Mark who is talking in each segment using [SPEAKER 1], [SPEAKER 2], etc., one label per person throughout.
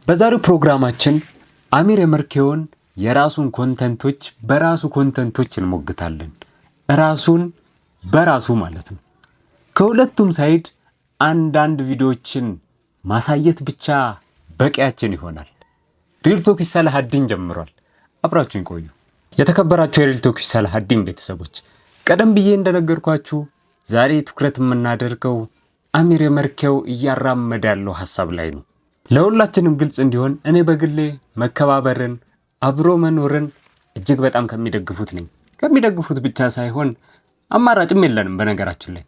[SPEAKER 1] በዛሬው ፕሮግራማችን አሚር የመርኬውን የራሱን ኮንተንቶች በራሱ ኮንተንቶች እንሞግታለን። ራሱን በራሱ ማለት ነው። ከሁለቱም ሳይድ አንዳንድ ቪዲዮዎችን ማሳየት ብቻ በቂያችን ይሆናል። ሪል ቶክ ሰላሀዲን ጀምሯል። አብራችሁን ቆዩ። የተከበራችሁ የሪል ቶክ ሰላሀዲን ቤተሰቦች፣ ቀደም ብዬ እንደነገርኳችሁ ዛሬ ትኩረት የምናደርገው አሚር የመርኬው እያራመደ ያለው ሐሳብ ላይ ነው። ለሁላችንም ግልጽ እንዲሆን እኔ በግሌ መከባበርን፣ አብሮ መኖርን እጅግ በጣም ከሚደግፉት ነኝ። ከሚደግፉት ብቻ ሳይሆን አማራጭም የለንም። በነገራችን ላይ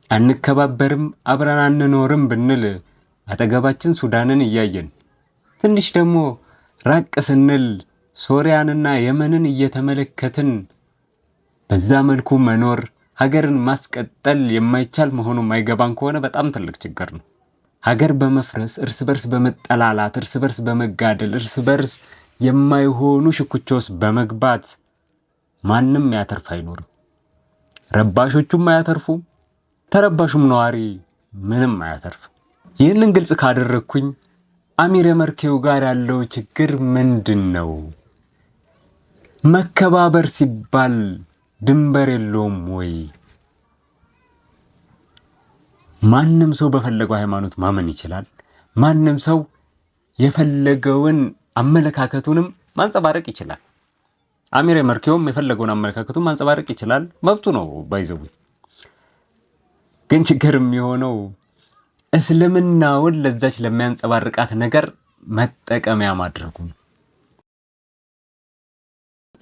[SPEAKER 1] አንከባበርም አብረን አንኖርም ብንል አጠገባችን ሱዳንን እያየን ትንሽ ደግሞ ራቅ ስንል ሶሪያንና የመንን እየተመለከትን በዛ መልኩ መኖር ሀገርን ማስቀጠል የማይቻል መሆኑ የማይገባን ከሆነ በጣም ትልቅ ችግር ነው። ሀገር በመፍረስ እርስ በርስ በመጠላላት እርስ በርስ በመጋደል እርስ በርስ የማይሆኑ ሽኩቻዎች በመግባት ማንም ያተርፍ አይኖርም። ረባሾቹም አያተርፉም፣ ተረባሹም ነዋሪ ምንም አያተርፍም። ይህንን ግልጽ ካደረግኩኝ አሚር የመርኬው ጋር ያለው ችግር ምንድን ነው? መከባበር ሲባል ድንበር የለውም ወይ? ማንም ሰው በፈለገው ሃይማኖት ማመን ይችላል። ማንም ሰው የፈለገውን አመለካከቱንም ማንጸባረቅ ይችላል። አሚር የመርኬውም የፈለገውን አመለካከቱን ማንጸባረቅ ይችላል፣ መብቱ ነው። ባይዘው ግን ችግር የሚሆነው እስልምናውን ለዛች ለሚያንጸባርቃት ነገር መጠቀሚያ ማድረጉ ነው።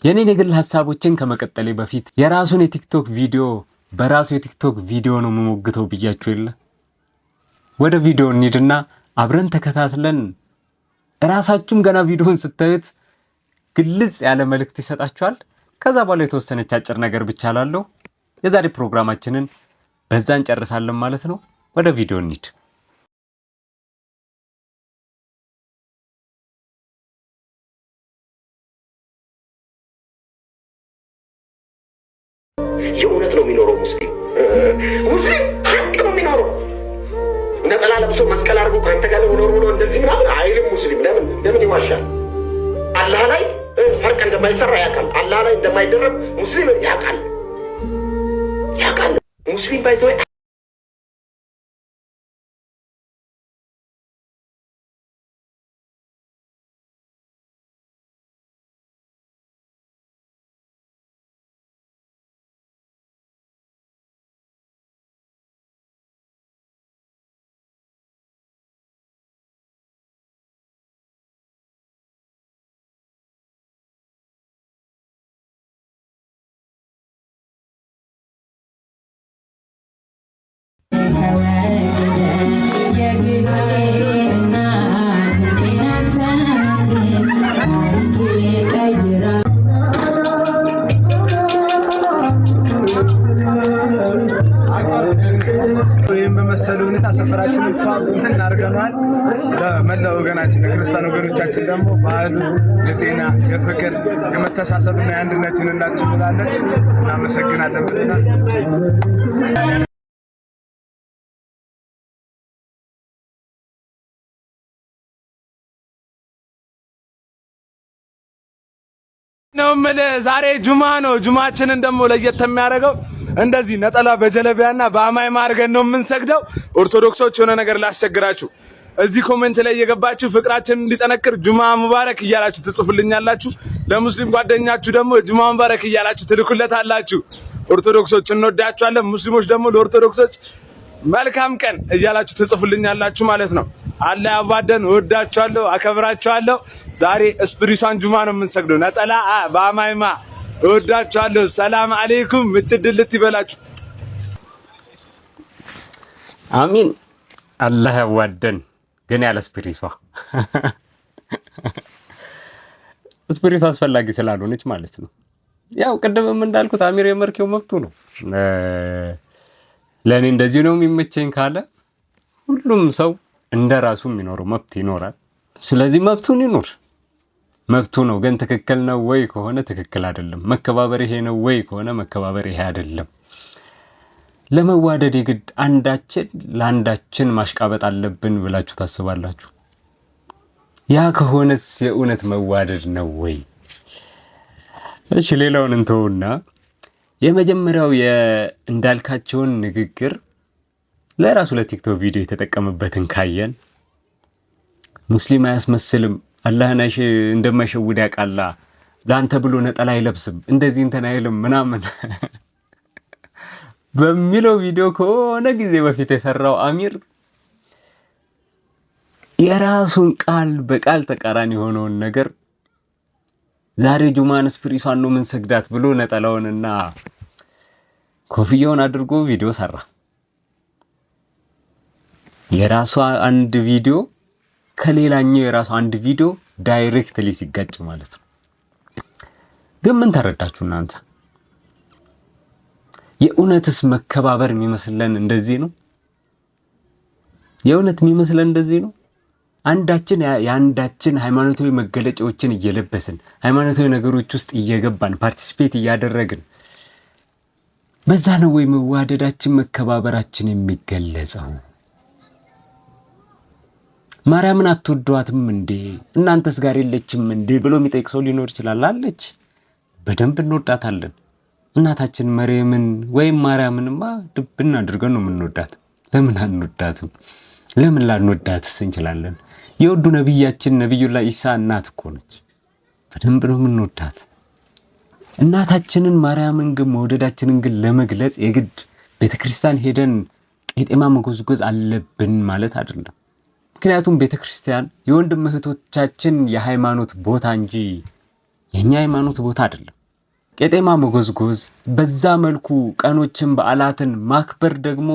[SPEAKER 1] የኔን የግል ሐሳቦችን ከመቀጠሌ በፊት የራሱን የቲክቶክ ቪዲዮ በራሱ የቲክቶክ ቪዲዮ ነው የምሞግተው ብያችሁ የለ። ወደ ቪዲዮ እንሂድና አብረን ተከታትለን ራሳችሁም ገና ቪዲዮን ስታዩት ግልጽ ያለ መልእክት ይሰጣችኋል። ከዛ በኋላ የተወሰነች አጭር ነገር ብቻ ላለው የዛሬ ፕሮግራማችንን በዛ እንጨርሳለን ማለት ነው። ወደ ቪዲዮ እንሂድ።
[SPEAKER 2] የእውነት ነው የሚኖረው ሙስሊም ሀቅ ነው የሚኖረው። ነጠላ ለብሶ መስቀል አድርጎ ከአንተ ጋር ኖር ብሎ እንደዚህ ምናምን አይልም። ሙስሊም ለምን ይዋሻል? አላህ ላይ ፈርቅ እንደማይሰራ ያውቃል። አላህ ላይ እንደማይደረብ ሙስሊም ያውቃል። ሙስሊም ባይዘው
[SPEAKER 3] በመሰለ ሁኔታ ሰፈራችንን እንትን እናድርገናል። ለመላው ወገናችን ለክርስቲያን ወገኖቻችን ደግሞ ባህሉ የጤና የፍቅር የመተሳሰብና የአንድነት ይሁንላችሁ እንላለን። እናመሰግናለን ብለናል። ነው ዛሬ ጁማ ነው። ጁማችንን ደግሞ ለየት የሚያደርገው እንደዚህ ነጠላ በጀለቢያና በአማይ ማርገን ነው የምንሰግደው። ኦርቶዶክሶች የሆነ ነገር ላስቸግራችሁ፣ እዚህ ኮሜንት ላይ እየገባችሁ ፍቅራችን እንዲጠነክር ጁማ ሙባረክ እያላችሁ ትጽፉልኛላችሁ። ለሙስሊም ጓደኛችሁ ደግሞ ጁማ ሙባረክ እያላችሁ ትልኩለታላችሁ። ኦርቶዶክሶች እንወዳችኋለን፣ ሙስሊሞች ደግሞ ለኦርቶዶክሶች መልካም ቀን እያላችሁ ትጽፉልኛላችሁ ማለት ነው። አላህ ያዋደን። እወዳችኋለሁ፣ አከብራችኋለሁ። ዛሬ እስፕሪሷን ጁማ ነው የምንሰግደው። ነጠላ በአማይማ እወዳችኋለሁ። ሰላም አለይኩም። ምትድልት ይበላችሁ።
[SPEAKER 1] አሚን። አላህ ያዋደን። ግን ያለ ስፕሪሷ ስፕሪቷ አስፈላጊ ስላልሆነች ማለት ነው። ያው ቅድምም እንዳልኩት አሚር የመርኬው መብቱ ነው። ለኔ እንደዚህ ነው የሚመቸኝ ካለ ሁሉም ሰው እንደራሱ የሚኖረው መብት ይኖራል። ስለዚህ መብቱን ይኖር፣ መብቱ ነው። ግን ትክክል ነው ወይ ከሆነ ትክክል አይደለም። መከባበር ይሄ ነው ወይ ከሆነ መከባበር ይሄ አይደለም። ለመዋደድ የግድ አንዳችን ለአንዳችን ማሽቃበጥ አለብን ብላችሁ ታስባላችሁ? ያ ከሆነስ የእውነት መዋደድ ነው ወይ? እሺ ሌላውን እንተውና የመጀመሪያው የእንዳልካቸውን ንግግር ለራሱ ለቲክቶክ ቪዲዮ የተጠቀመበትን ካየን ሙስሊም አያስመስልም፣ አላህን እንደማይሸውድ ያውቃላ፣ ለአንተ ብሎ ነጠላ አይለብስም፣ እንደዚህ እንትን አይልም ምናምን በሚለው ቪዲዮ ከሆነ ጊዜ በፊት የሰራው አሚር የራሱን ቃል በቃል ተቃራኒ የሆነውን ነገር ዛሬ ጁማን ስፕሪቷን ነው ምን ሰግዳት ብሎ ነጠላውንና ኮፍያውን አድርጎ ቪዲዮ ሰራ። የራሱ አንድ ቪዲዮ ከሌላኛው የራሱ አንድ ቪዲዮ ዳይሬክትሊ ሲጋጭ ማለት ነው። ግን ምን ተረዳችሁ እናንተ? የእውነትስ መከባበር የሚመስለን እንደዚህ ነው? የእውነት የሚመስለን እንደዚህ ነው? አንዳችን የአንዳችን ሃይማኖታዊ መገለጫዎችን እየለበስን ሃይማኖታዊ ነገሮች ውስጥ እየገባን ፓርቲሲፔት እያደረግን በዛ ነው ወይ መዋደዳችን መከባበራችን የሚገለጸው? ማርያምን አትወዷትም እንዴ እናንተስ ጋር የለችም እንዴ ብሎ የሚጠይቅ ሰው ሊኖር ይችላል። አለች፣ በደንብ እንወዳታለን። እናታችን መርየምን ወይም ማርያምንማ ድብና አድርገን ነው የምንወዳት። ለምን አንወዳትም? ለምን ላንወዳትስ እንችላለን? የወዱ ነቢያችን ነቢዩላህ ኢሳ እናት እኮ ነች። በደንብ ነው የምንወዳት እናታችንን ማርያምን። ግን መውደዳችንን ግን ለመግለጽ የግድ ቤተክርስቲያን ሄደን ቄጤማ መጎዝጎዝ አለብን ማለት አይደለም። ምክንያቱም ቤተክርስቲያን የወንድም እህቶቻችን የሃይማኖት ቦታ እንጂ የኛ ሃይማኖት ቦታ አይደለም። ቄጤማ መጎዝጎዝ በዛ መልኩ ቀኖችን በዓላትን ማክበር ደግሞ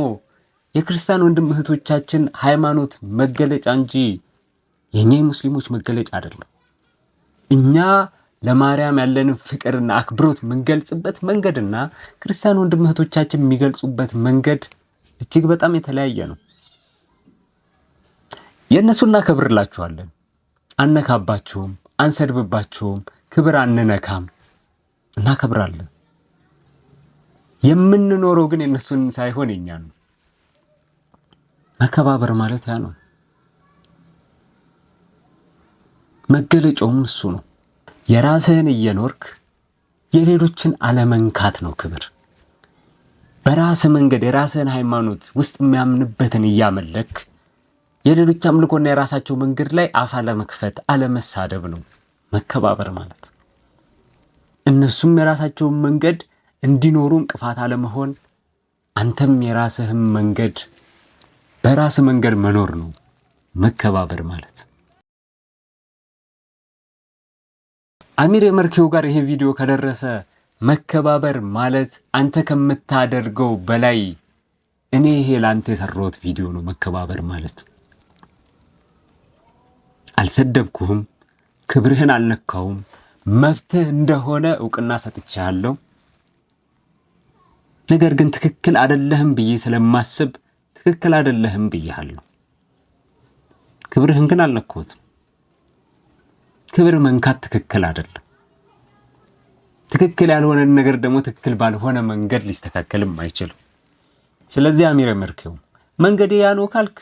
[SPEAKER 1] የክርስቲያን ወንድም እህቶቻችን ሃይማኖት መገለጫ እንጂ የኛ የሙስሊሞች መገለጫ አይደለም። እኛ ለማርያም ያለንን ፍቅርና አክብሮት የምንገልጽበት መንገድና ክርስቲያን ወንድም እህቶቻችን የሚገልጹበት መንገድ እጅግ በጣም የተለያየ ነው። የእነሱን እናከብርላችኋለን፣ አነካባቸውም፣ አንሰድብባቸውም፣ ክብር አንነካም፣ እናከብራለን። የምንኖረው ግን የእነሱን ሳይሆን የኛን ነው። መከባበር ማለት ያ ነው። መገለጫውም እሱ ነው። የራስህን እየኖርክ የሌሎችን አለመንካት ነው ክብር። በራስህ መንገድ የራስህን ሃይማኖት ውስጥ የሚያምንበትን እያመለክ የሌሎች አምልኮና የራሳቸው መንገድ ላይ አፍ አለመክፈት አለመሳደብ ነው መከባበር ማለት። እነሱም የራሳቸውን መንገድ እንዲኖሩ እንቅፋት አለመሆን፣ አንተም የራስህን መንገድ በራስ መንገድ መኖር ነው መከባበር ማለት። አሚር የመርኬው ጋር ይሄ ቪዲዮ ከደረሰ መከባበር ማለት አንተ ከምታደርገው በላይ እኔ ይሄ ላንተ የሰራሁት ቪዲዮ ነው መከባበር ማለት። አልሰደብኩህም፣ ክብርህን አልነካውም፣ መብትህ እንደሆነ እውቅና ሰጥቻለሁ። ነገር ግን ትክክል አይደለህም ብዬ ስለማስብ ትክክል አይደለህም ብያለሁ። ክብርህን ግን አልነካሁትም። ክብር መንካት ትክክል አይደለም። ትክክል ያልሆነን ነገር ደግሞ ትክክል ባልሆነ መንገድ ሊስተካከልም አይችልም። ስለዚህ አሚር የመርኬው መንገዴ ያ ነው ካልክ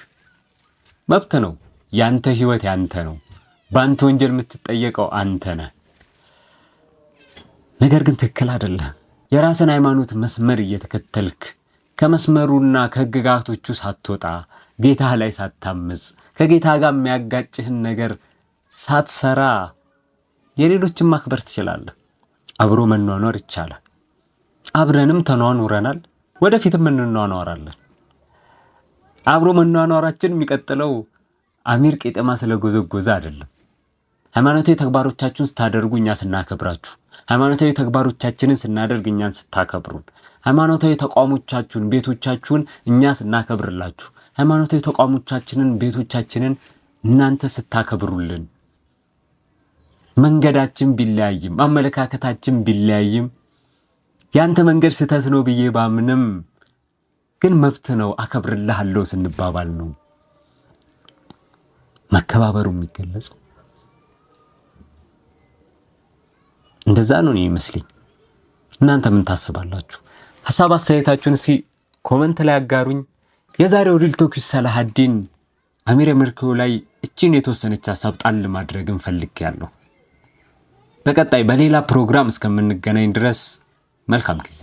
[SPEAKER 1] መብት ነው። ያንተ ህይወት ያንተ ነው። በአንተ ወንጀል የምትጠየቀው አንተ ነህ። ነገር ግን ትክክል አይደለም። የራስን ሃይማኖት መስመር እየተከተልክ ከመስመሩና ከህግጋቶቹ ሳትወጣ ጌታ ላይ ሳታምጽ ከጌታ ጋር የሚያጋጭህን ነገር ሳትሰራ የሌሎችን ማክበር ትችላለህ። አብሮ መኗኗር ይቻላል። አብረንም ተኗኑረናል፣ ወደፊትም እንኗኗራለን። አብሮ መኗኗራችን የሚቀጥለው አሚር ቄጤማ ስለጎዘጎዘ አይደለም። ሃይማኖታዊ ተግባሮቻችሁን ስታደርጉ እኛ ስናከብራችሁ፣ ሃይማኖታዊ ተግባሮቻችንን ስናደርግ እኛን ስታከብሩን፣ ሃይማኖታዊ ተቋሞቻችሁን ቤቶቻችሁን እኛ ስናከብርላችሁ፣ ሃይማኖታዊ ተቋሞቻችንን ቤቶቻችንን እናንተ ስታከብሩልን፣ መንገዳችን ቢለያይም አመለካከታችን ቢለያይም ያንተ መንገድ ስህተት ነው ብዬ ባምንም ግን መብት ነው አከብርልሃለሁ ስንባባል ነው መከባበሩ የሚገለጸው። እንደዛ ነው ይመስለኝ። እናንተ ምን ታስባላችሁ? ሐሳብ አስተያየታችሁን እስኪ ኮሜንት ላይ አጋሩኝ። የዛሬው ሪል ቶክ ሰላሃዲን አሚር የመርኬው ላይ እቺ እቺን የተወሰነች ሐሳብ ጣል ማድረግን ፈልጌያለሁ። በቀጣይ በሌላ ፕሮግራም እስከምንገናኝ ድረስ መልካም ጊዜ